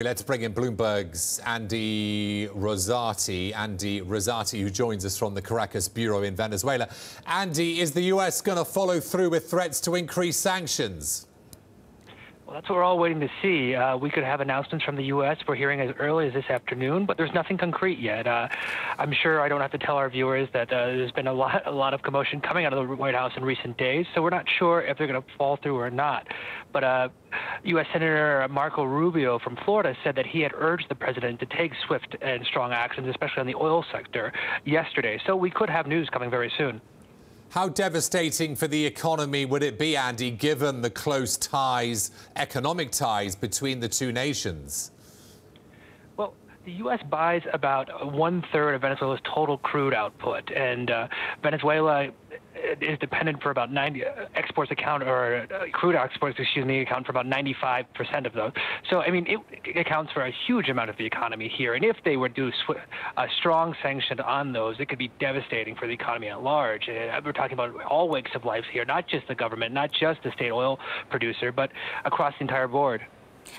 Let's bring in Bloomberg's Andy Rosati, who joins us from the Caracas bureau in Venezuela. Andy, is the U.S. going to follow through with threats to increase sanctions? Well, that's what we're all waiting to see. We could have announcements from the U.S. We're hearing as early as this afternoon, but there's nothing concrete yet. I'm sure I don't have to tell our viewers that there's been a lot of commotion coming out of the White House in recent days, so we're not sure if they're going to fall through or not. But U.S. Senator Marco Rubio from Florida said that he had urged the president to take swift and strong actions, especially on the oil sector, yesterday. So we could have news coming very soon. How devastating for the economy would it be, Andy, given the close ties, economic ties between the two nations? Well, the U.S. buys about 1/3 of Venezuela's total crude output, and Venezuela is dependent for about 90 exports account or crude exports, account for about 95% of those. So, I mean, it accounts for a huge amount of the economy here. And if they were to do a strong sanction on those, it could be devastating for the economy at large. We're talking about all wakes of life here, not just the government, not just the state oil producer, but across the entire board.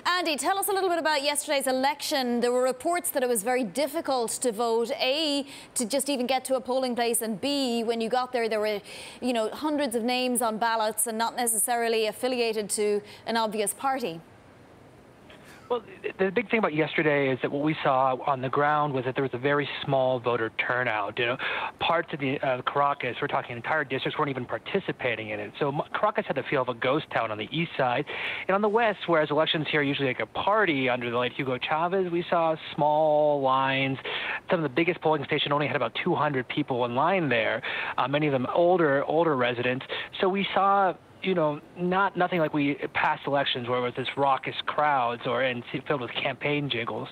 Andy, tell us a little bit about yesterday's election. There were reports that it was very difficult to vote, A, to just even get to a polling place, and B, when you got there, there were, hundreds of names on ballots and not necessarily affiliated to an obvious party. Well, the big thing about yesterday is that what we saw on the ground was that there was a very small voter turnout. Parts of the Caracas, we're talking entire districts, weren't even participating in it. So Caracas had the feel of a ghost town on the east side. And on the west, whereas elections here are usually like a party under the late Hugo Chavez, we saw small lines. Some of the biggest polling stations only had about 200 people in line there, many of them older residents. So we saw nothing like we past elections where it was this raucous crowds and filled with campaign jiggles.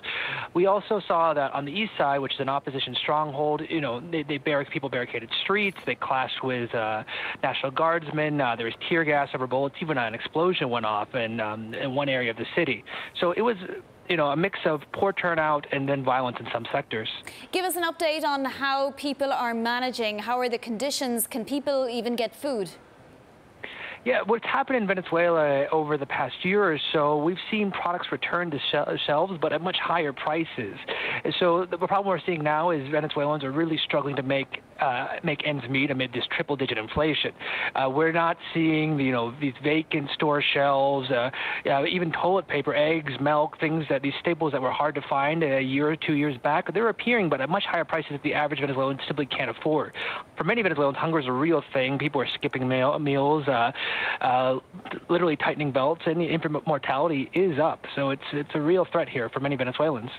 We also saw that on the east side, which is an opposition stronghold, people barricaded streets, they clashed with National Guardsmen, there was tear gas over bullets, even an explosion went off in one area of the city. So it was a mix of poor turnout and then violence in some sectors. Give us an update on how people are managing. How are the conditions? Can people even get food? Yeah, what's happened in Venezuela over the past year or so, we've seen products return to shelves, but at much higher prices. And so the problem we're seeing now is Venezuelans are really struggling to make ends meet amid this triple-digit inflation. We're not seeing these vacant store shelves, even toilet paper, eggs, milk, these staples that were hard to find a year or 2 years back. They're appearing, but at much higher prices that the average Venezuelan simply can't afford. For many Venezuelans, hunger is a real thing. People are skipping meals. Literally tightening belts, and the infant mortality is up. So it's a real threat here for many Venezuelans.